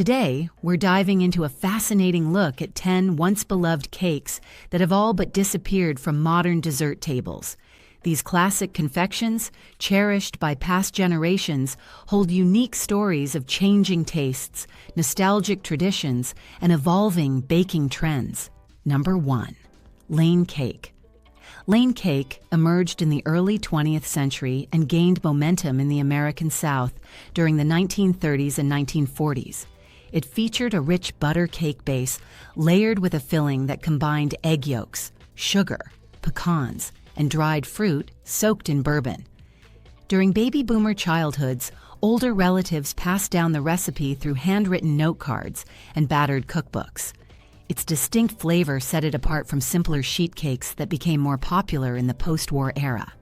Today, we're diving into a fascinating look at 10 once-beloved cakes that have all but disappeared from modern dessert tables. These classic confections, cherished by past generations, hold unique stories of changing tastes, nostalgic traditions, and evolving baking trends. Number 1. Lane Cake. Lane cake emerged in the early 20th century and gained momentum in the American South during the 1930s and 1940s. It featured a rich butter cake base layered with a filling that combined egg yolks, sugar, pecans, and dried fruit soaked in bourbon. During baby boomer childhoods, older relatives passed down the recipe through handwritten note cards and battered cookbooks. Its distinct flavor set it apart from simpler sheet cakes that became more popular in the post-war era.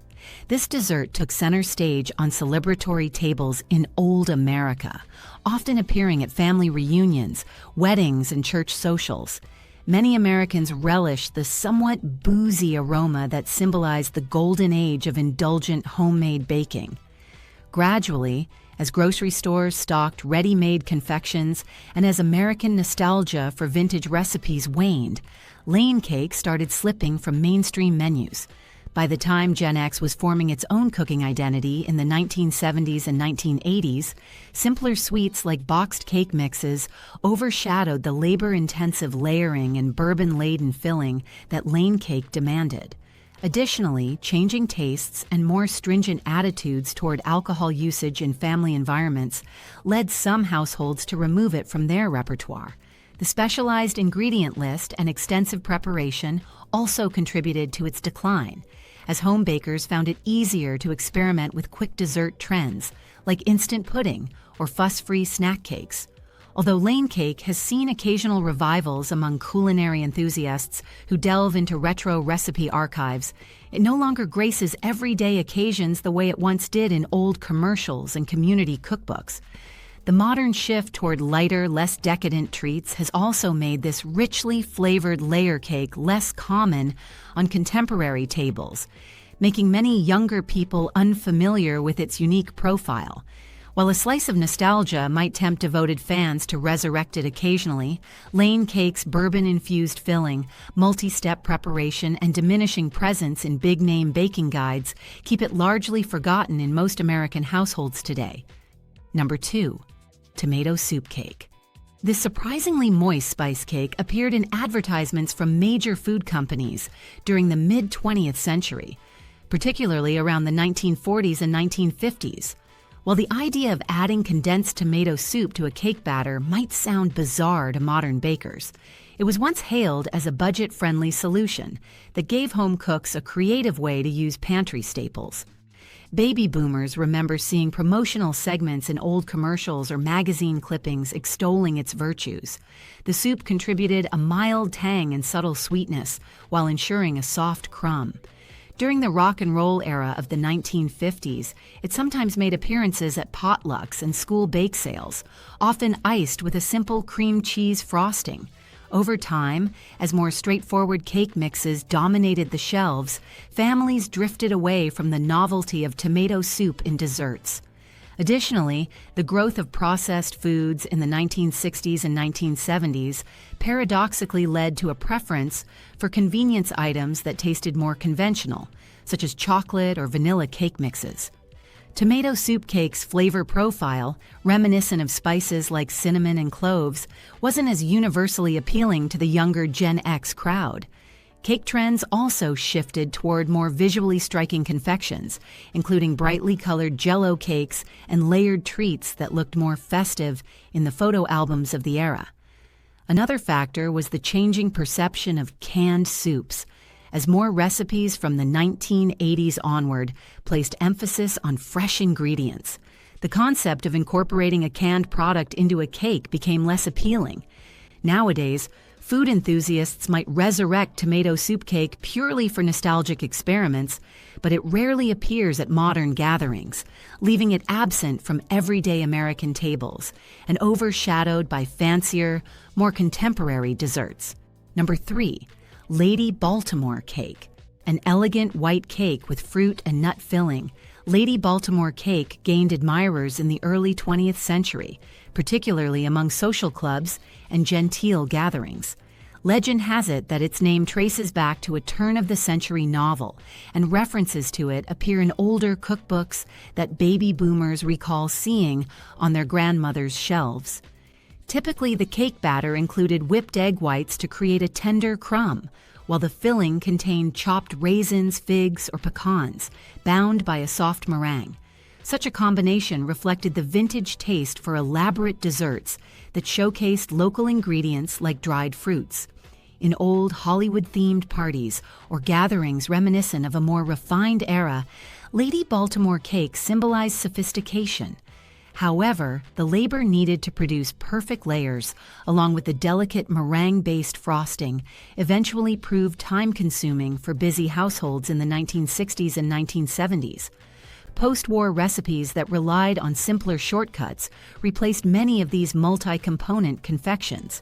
This dessert took center stage on celebratory tables in old America, often appearing at family reunions, weddings, and church socials. Many Americans relished the somewhat boozy aroma that symbolized the golden age of indulgent homemade baking. Gradually, as grocery stores stocked ready-made confections and as American nostalgia for vintage recipes waned, Lane Cake started slipping from mainstream menus. By the time Gen X was forming its own cooking identity in the 1970s and 1980s, simpler sweets like boxed cake mixes overshadowed the labor-intensive layering and bourbon-laden filling that Lane Cake demanded. Additionally, changing tastes and more stringent attitudes toward alcohol usage in family environments led some households to remove it from their repertoire. The specialized ingredient list and extensive preparation also contributed to its decline, as home bakers found it easier to experiment with quick dessert trends like instant pudding or fuss-free snack cakes. Although Lane Cake has seen occasional revivals among culinary enthusiasts who delve into retro recipe archives, it no longer graces everyday occasions the way it once did in old commercials and community cookbooks. The modern shift toward lighter, less decadent treats has also made this richly flavored layer cake less common on contemporary tables, making many younger people unfamiliar with its unique profile. While a slice of nostalgia might tempt devoted fans to resurrect it occasionally, Lane Cake's bourbon-infused filling, multi-step preparation, and diminishing presence in big-name baking guides keep it largely forgotten in most American households today. Number 2. Tomato Soup Cake. This surprisingly moist spice cake appeared in advertisements from major food companies during the mid-20th century, particularly around the 1940s and 1950s. While the idea of adding condensed tomato soup to a cake batter might sound bizarre to modern bakers, it was once hailed as a budget-friendly solution that gave home cooks a creative way to use pantry staples. Baby boomers remember seeing promotional segments in old commercials or magazine clippings extolling its virtues. The soup contributed a mild tang and subtle sweetness while ensuring a soft crumb. During the rock and roll era of the 1950s, it sometimes made appearances at potlucks and school bake sales, often iced with a simple cream cheese frosting. Over time, as more straightforward cake mixes dominated the shelves, families drifted away from the novelty of tomato soup in desserts. Additionally, the growth of processed foods in the 1960s and 1970s paradoxically led to a preference for convenience items that tasted more conventional, such as chocolate or vanilla cake mixes. Tomato soup cake's flavor profile, reminiscent of spices like cinnamon and cloves, wasn't as universally appealing to the younger Gen X crowd. Cake trends also shifted toward more visually striking confections, including brightly colored Jell-O cakes and layered treats that looked more festive in the photo albums of the era. Another factor was the changing perception of canned soups, as more recipes from the 1980s onward placed emphasis on fresh ingredients. The concept of incorporating a canned product into a cake became less appealing. Nowadays, food enthusiasts might resurrect tomato soup cake purely for nostalgic experiments, but it rarely appears at modern gatherings, leaving it absent from everyday American tables and overshadowed by fancier, more contemporary desserts. Number 3. Lady Baltimore Cake. An elegant white cake with fruit and nut filling, Lady Baltimore cake gained admirers in the early 20th century, particularly among social clubs and genteel gatherings. Legend has it that its name traces back to a turn-of-the-century novel, and references to it appear in older cookbooks that baby boomers recall seeing on their grandmother's shelves. Typically, the cake batter included whipped egg whites to create a tender crumb, while the filling contained chopped raisins, figs, or pecans, bound by a soft meringue. Such a combination reflected the vintage taste for elaborate desserts that showcased local ingredients like dried fruits. In old Hollywood-themed parties or gatherings reminiscent of a more refined era, Lady Baltimore cake symbolized sophistication. However, the labor needed to produce perfect layers, along with the delicate meringue-based frosting, eventually proved time-consuming for busy households in the 1960s and 1970s. Post-war recipes that relied on simpler shortcuts replaced many of these multi-component confections.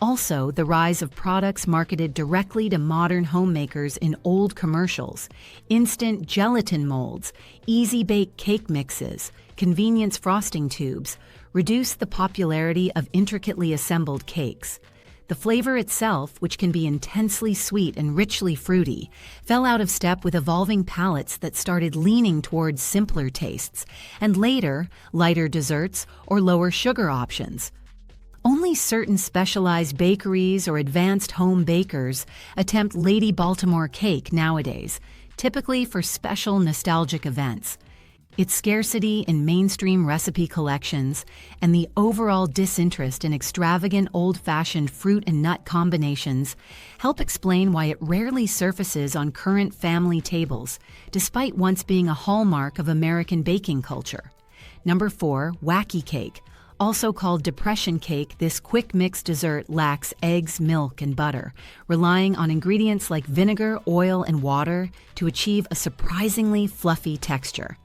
Also, the rise of products marketed directly to modern homemakers in old commercials, instant gelatin molds, easy-bake cake mixes, convenience frosting tubes, reduced the popularity of intricately assembled cakes. The flavor itself, which can be intensely sweet and richly fruity, fell out of step with evolving palates that started leaning towards simpler tastes, and later, lighter desserts or lower sugar options. Only certain specialized bakeries or advanced home bakers attempt Lady Baltimore cake nowadays, typically for special nostalgic events. Its scarcity in mainstream recipe collections and the overall disinterest in extravagant old-fashioned fruit and nut combinations help explain why it rarely surfaces on current family tables, despite once being a hallmark of American baking culture. Number 4, Wacky cake. Also called depression cake, this quick mix dessert lacks eggs, milk, and butter, relying on ingredients like vinegar, oil, and water to achieve a surprisingly fluffy texture.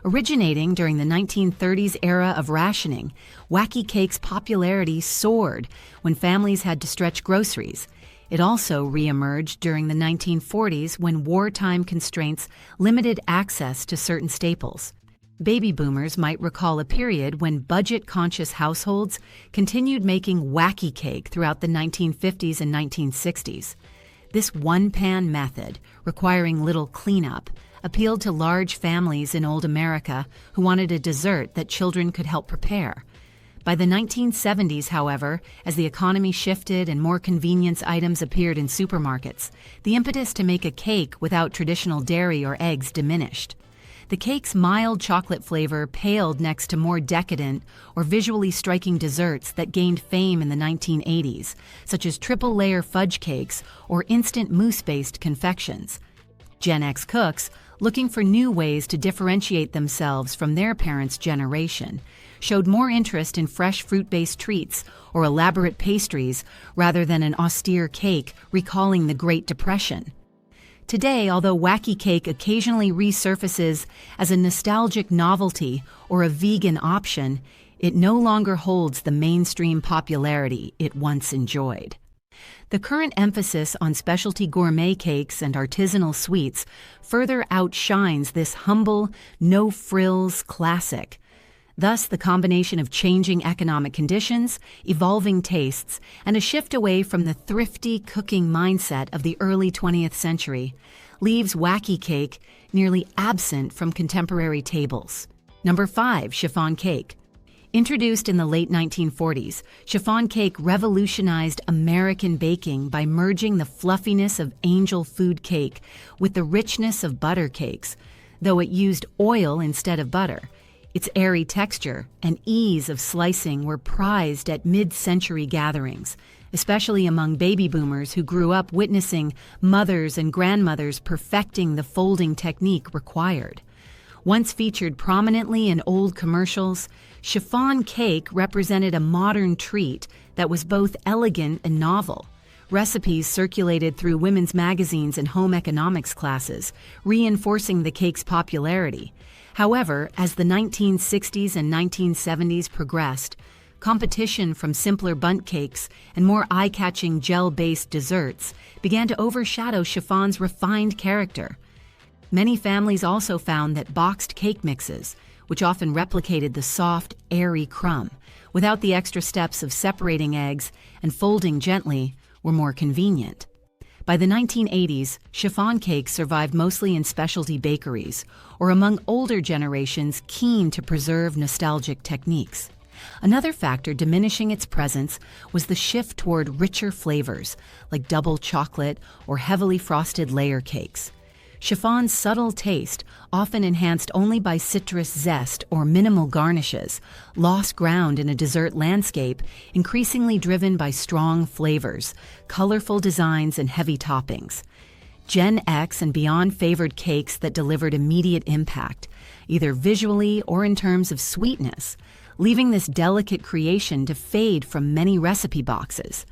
Originating during the 1930s era of rationing, Wacky cake's popularity soared when families had to stretch groceries. It also re-emerged during the 1940s when wartime constraints limited access to certain staples. Baby boomers might recall a period when budget-conscious households continued making Wacky cake throughout the 1950s and 1960s. This one-pan method, requiring little cleanup, appealed to large families in old America who wanted a dessert that children could help prepare. By the 1970s, however, as the economy shifted and more convenience items appeared in supermarkets, the impetus to make a cake without traditional dairy or eggs diminished. The cake's mild chocolate flavor paled next to more decadent or visually striking desserts that gained fame in the 1980s, such as triple-layer fudge cakes or instant mousse-based confections. Gen X cooks, looking for new ways to differentiate themselves from their parents' generation, showed more interest in fresh fruit-based treats or elaborate pastries rather than an austere cake recalling the Great Depression. Today, although Wacky cake occasionally resurfaces as a nostalgic novelty or a vegan option, it no longer holds the mainstream popularity it once enjoyed. The current emphasis on specialty gourmet cakes and artisanal sweets further outshines this humble, no-frills classic. Thus, the combination of changing economic conditions, evolving tastes, and a shift away from the thrifty cooking mindset of the early 20th century leaves Wacky cake nearly absent from contemporary tables. Number 5, chiffon cake. Introduced in the late 1940s, chiffon cake revolutionized American baking by merging the fluffiness of angel food cake with the richness of butter cakes, though it used oil instead of butter. Its airy texture and ease of slicing were prized at mid-century gatherings, especially among baby boomers who grew up witnessing mothers and grandmothers perfecting the folding technique required. Once featured prominently in old commercials, chiffon cake represented a modern treat that was both elegant and novel. Recipes circulated through women's magazines and home economics classes, reinforcing the cake's popularity. However, as the 1960s and 1970s progressed, competition from simpler bundt cakes and more eye-catching gel-based desserts began to overshadow chiffon's refined character. Many families also found that boxed cake mixes, which often replicated the soft, airy crumb, without the extra steps of separating eggs and folding gently, were more convenient. By the 1980s, chiffon cakes survived mostly in specialty bakeries or among older generations keen to preserve nostalgic techniques. Another factor diminishing its presence was the shift toward richer flavors, like double chocolate or heavily frosted layer cakes. Chiffon's subtle taste, often enhanced only by citrus zest or minimal garnishes, lost ground in a dessert landscape increasingly driven by strong flavors, colorful designs, and heavy toppings. Gen X and beyond favored cakes that delivered immediate impact, either visually or in terms of sweetness, leaving this delicate creation to fade from many recipe boxes.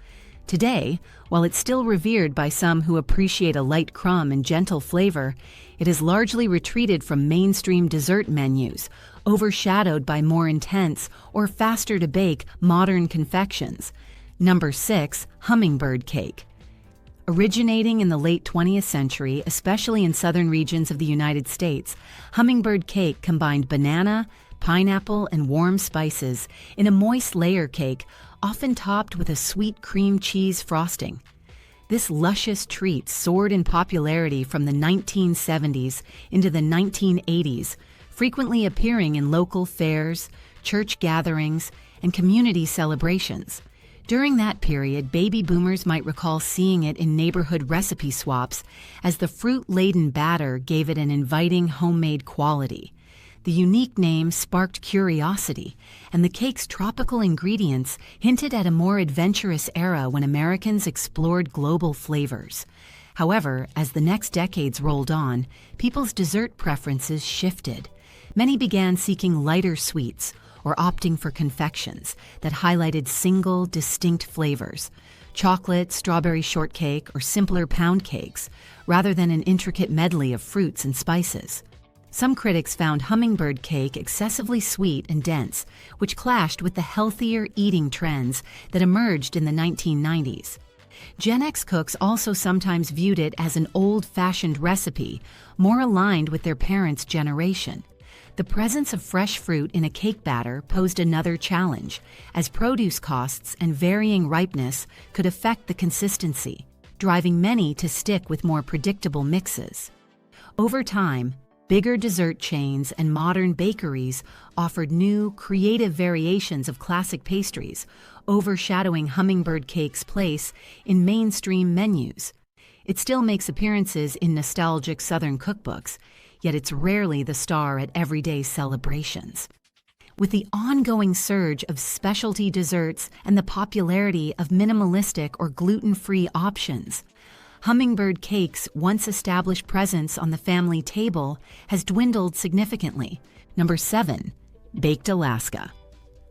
Today, while it's still revered by some who appreciate a light crumb and gentle flavor, it has largely retreated from mainstream dessert menus, overshadowed by more intense or faster-to-bake modern confections. Number 6, Hummingbird cake. Originating in the late 20th century, especially in southern regions of the United States, Hummingbird cake combined banana, pineapple, and warm spices in a moist layer cake, often topped with a sweet cream cheese frosting. This luscious treat soared in popularity from the 1970s into the 1980s, frequently appearing in local fairs, church gatherings, and community celebrations. During that period, baby boomers might recall seeing it in neighborhood recipe swaps, as the fruit-laden batter gave it an inviting homemade quality. The unique name sparked curiosity, and the cake's tropical ingredients hinted at a more adventurous era when Americans explored global flavors. However, as the next decades rolled on, people's dessert preferences shifted. Many began seeking lighter sweets or opting for confections that highlighted single, distinct flavors, chocolate, strawberry shortcake, or simpler pound cakes, rather than an intricate medley of fruits and spices. Some critics found hummingbird cake excessively sweet and dense, which clashed with the healthier eating trends that emerged in the 1990s. Gen X cooks also sometimes viewed it as an old-fashioned recipe, more aligned with their parents' generation. The presence of fresh fruit in a cake batter posed another challenge, as produce costs and varying ripeness could affect the consistency, driving many to stick with more predictable mixes. Over time, bigger dessert chains and modern bakeries offered new, creative variations of classic pastries, overshadowing hummingbird cake's place in mainstream menus. It still makes appearances in nostalgic Southern cookbooks, yet it's rarely the star at everyday celebrations. With the ongoing surge of specialty desserts and the popularity of minimalistic or gluten-free options, Hummingbird cake's once established presence on the family table has dwindled significantly. Number 7, Baked Alaska.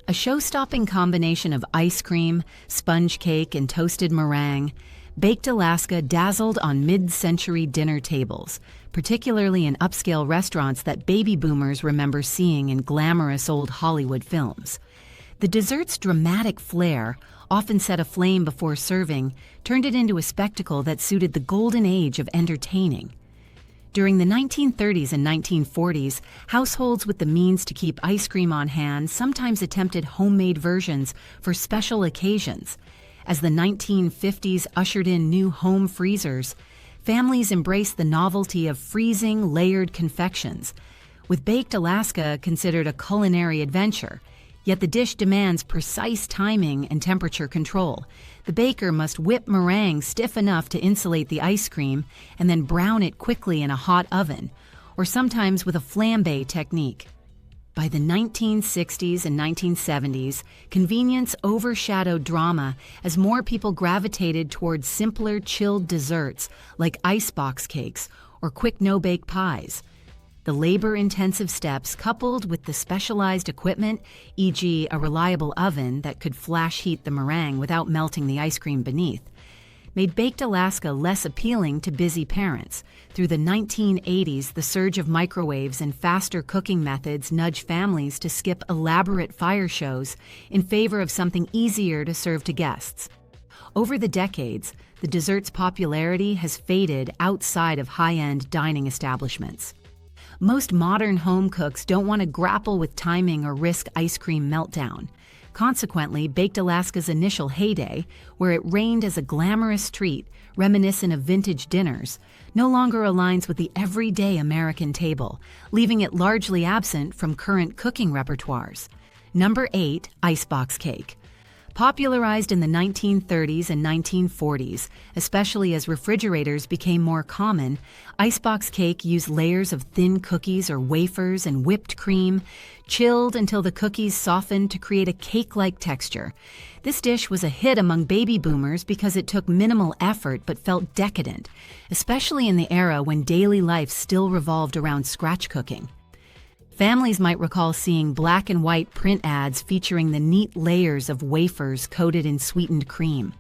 A show-stopping combination of ice cream, sponge cake, and toasted meringue, Baked Alaska dazzled on mid-century dinner tables, particularly in upscale restaurants that baby boomers remember seeing in glamorous old Hollywood films. The dessert's dramatic flair, often set aflame before serving, turned it into a spectacle that suited the golden age of entertaining. During the 1930s and 1940s, households with the means to keep ice cream on hand sometimes attempted homemade versions for special occasions. As the 1950s ushered in new home freezers, families embraced the novelty of freezing layered confections, with Baked Alaska considered a culinary adventure. Yet the dish demands precise timing and temperature control. The baker must whip meringue stiff enough to insulate the ice cream and then brown it quickly in a hot oven, or sometimes with a flambe technique. By the 1960s and 1970s, convenience overshadowed drama as more people gravitated towards simpler chilled desserts like icebox cakes or quick no-bake pies. The labor-intensive steps, coupled with the specialized equipment, e.g. a reliable oven that could flash heat the meringue without melting the ice cream beneath, made Baked Alaska less appealing to busy parents. Through the 1980s, the surge of microwaves and faster cooking methods nudged families to skip elaborate fire shows in favor of something easier to serve to guests. Over the decades, the dessert's popularity has faded outside of high-end dining establishments. Most modern home cooks don't want to grapple with timing or risk ice cream meltdown. Consequently, Baked Alaska's initial heyday, where it reigned as a glamorous treat reminiscent of vintage dinners, no longer aligns with the everyday American table, leaving it largely absent from current cooking repertoires. Number 8. Icebox cake. Popularized in the 1930s and 1940s, especially as refrigerators became more common, icebox cake used layers of thin cookies or wafers and whipped cream, chilled until the cookies softened to create a cake-like texture. This dish was a hit among baby boomers because it took minimal effort but felt decadent, especially in the era when daily life still revolved around scratch cooking. Families might recall seeing black and white print ads featuring the neat layers of wafers coated in sweetened cream.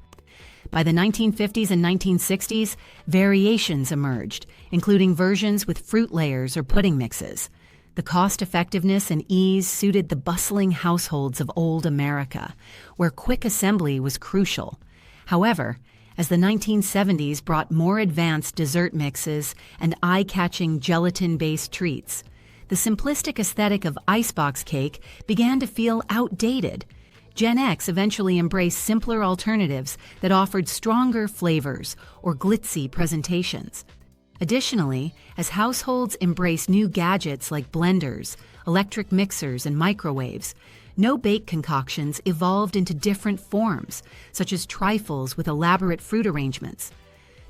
By the 1950s and 1960s, variations emerged, including versions with fruit layers or pudding mixes. The cost-effectiveness and ease suited the bustling households of old America, where quick assembly was crucial. However, as the 1970s brought more advanced dessert mixes and eye-catching gelatin-based treats, the simplistic aesthetic of icebox cake began to feel outdated. Gen X eventually embraced simpler alternatives that offered stronger flavors or glitzy presentations. Additionally, as households embraced new gadgets like blenders, electric mixers, and microwaves, no-bake concoctions evolved into different forms, such as trifles with elaborate fruit arrangements.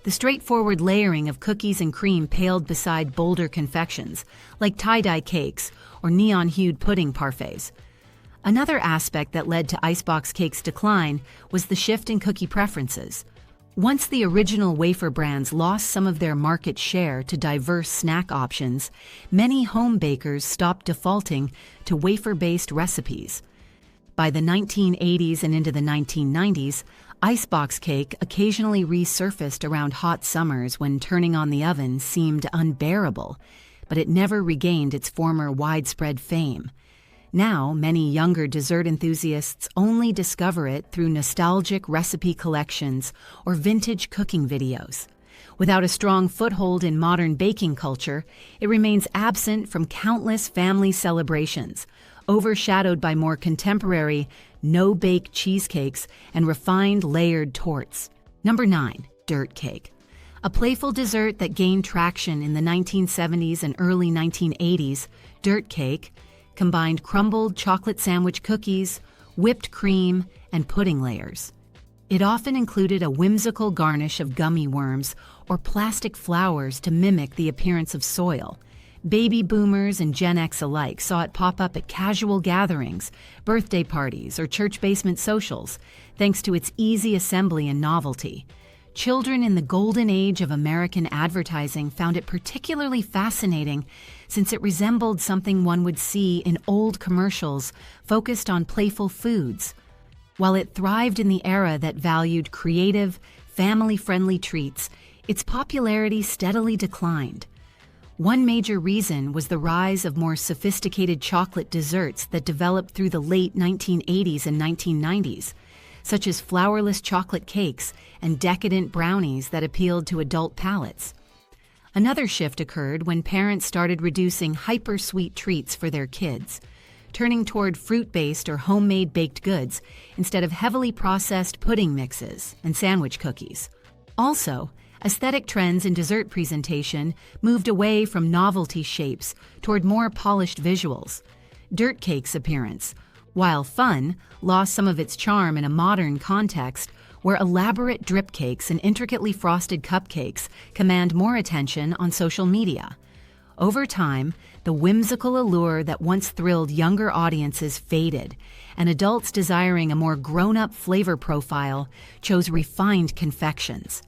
The straightforward layering of cookies and cream paled beside bolder confections, like tie-dye cakes or neon-hued pudding parfaits. Another aspect that led to icebox cake's decline was the shift in cookie preferences. Once the original wafer brands lost some of their market share to diverse snack options, many home bakers stopped defaulting to wafer-based recipes. By the 1980s and into the 1990s, icebox cake occasionally resurfaced around hot summers when turning on the oven seemed unbearable, but it never regained its former widespread fame. Now, many younger dessert enthusiasts only discover it through nostalgic recipe collections or vintage cooking videos. Without a strong foothold in modern baking culture, it remains absent from countless family celebrations, overshadowed by more contemporary, no-bake cheesecakes and refined layered torts. Number 9. Dirt cake. A playful dessert that gained traction in the 1970s and early 1980s, dirt cake combined crumbled chocolate sandwich cookies, whipped cream, and pudding layers. It often included a whimsical garnish of gummy worms or plastic flowers to mimic the appearance of soil. Baby boomers and Gen X alike saw it pop up at casual gatherings, birthday parties, or church basement socials, thanks to its easy assembly and novelty. Children in the golden age of American advertising found it particularly fascinating since it resembled something one would see in old commercials focused on playful foods. While it thrived in the era that valued creative, family-friendly treats, its popularity steadily declined. One major reason was the rise of more sophisticated chocolate desserts that developed through the late 1980s and 1990s, such as flourless chocolate cakes and decadent brownies that appealed to adult palates. Another shift occurred when parents started reducing hyper-sweet treats for their kids, turning toward fruit-based or homemade baked goods instead of heavily processed pudding mixes and sandwich cookies. Also, aesthetic trends in dessert presentation moved away from novelty shapes toward more polished visuals. Dirt cake's appearance, while fun, lost some of its charm in a modern context where elaborate drip cakes and intricately frosted cupcakes command more attention on social media. Over time, the whimsical allure that once thrilled younger audiences faded, and adults desiring a more grown-up flavor profile chose refined confections.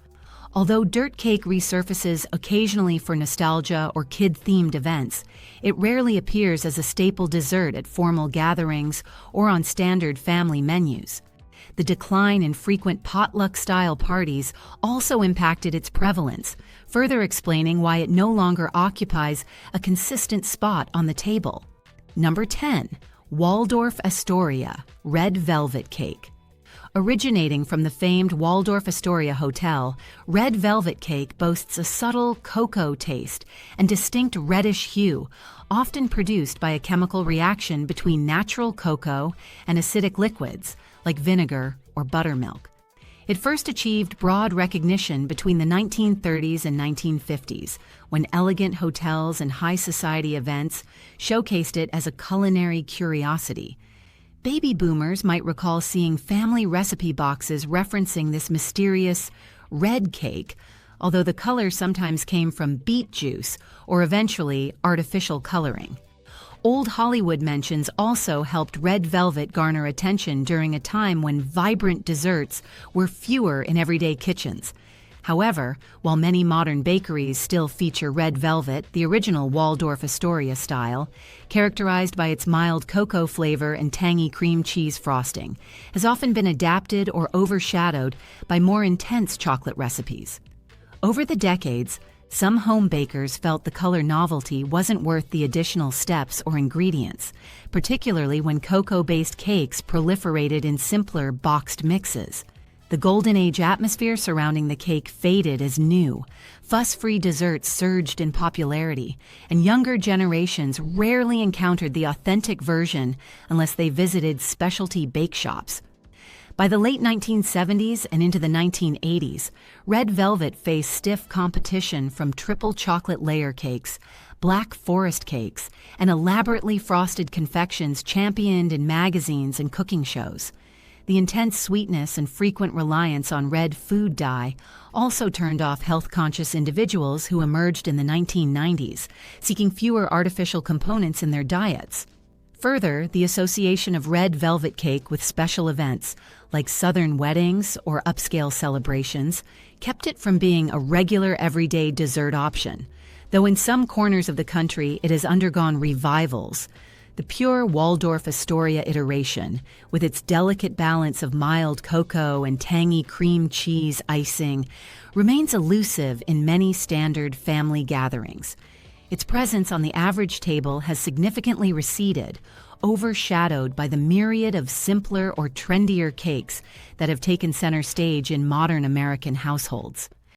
Although dirt cake resurfaces occasionally for nostalgia or kid-themed events, it rarely appears as a staple dessert at formal gatherings or on standard family menus. The decline in frequent potluck-style parties also impacted its prevalence, further explaining why it no longer occupies a consistent spot on the table. Number 10. Waldorf Astoria, red velvet cake. Originating from the famed Waldorf Astoria hotel, red velvet cake boasts a subtle cocoa taste and distinct reddish hue, often produced by a chemical reaction between natural cocoa and acidic liquids like vinegar or buttermilk. It first achieved broad recognition between the 1930s and 1950s, when elegant hotels and high society events showcased it as a culinary curiosity. Baby boomers might recall seeing family recipe boxes referencing this mysterious red cake, although the color sometimes came from beet juice or eventually artificial coloring. Old Hollywood mentions also helped red velvet garner attention during a time when vibrant desserts were fewer in everyday kitchens. However, while many modern bakeries still feature red velvet, the original Waldorf Astoria style, characterized by its mild cocoa flavor and tangy cream cheese frosting, has often been adapted or overshadowed by more intense chocolate recipes. Over the decades, some home bakers felt the color novelty wasn't worth the additional steps or ingredients, particularly when cocoa-based cakes proliferated in simpler boxed mixes. The Golden Age atmosphere surrounding the cake faded as new, fuss-free desserts surged in popularity, and younger generations rarely encountered the authentic version unless they visited specialty bake shops. By the late 1970s and into the 1980s, red velvet faced stiff competition from triple chocolate layer cakes, black forest cakes, and elaborately frosted confections championed in magazines and cooking shows. The intense sweetness and frequent reliance on red food dye also turned off health-conscious individuals who emerged in the 1990s, seeking fewer artificial components in their diets. Further, the association of red velvet cake with special events, like Southern weddings or upscale celebrations, kept it from being a regular everyday dessert option, though in some corners of the country it has undergone revivals. The pure Waldorf Astoria iteration, with its delicate balance of mild cocoa and tangy cream cheese icing, remains elusive in many standard family gatherings. Its presence on the average table has significantly receded, overshadowed by the myriad of simpler or trendier cakes that have taken center stage in modern American households.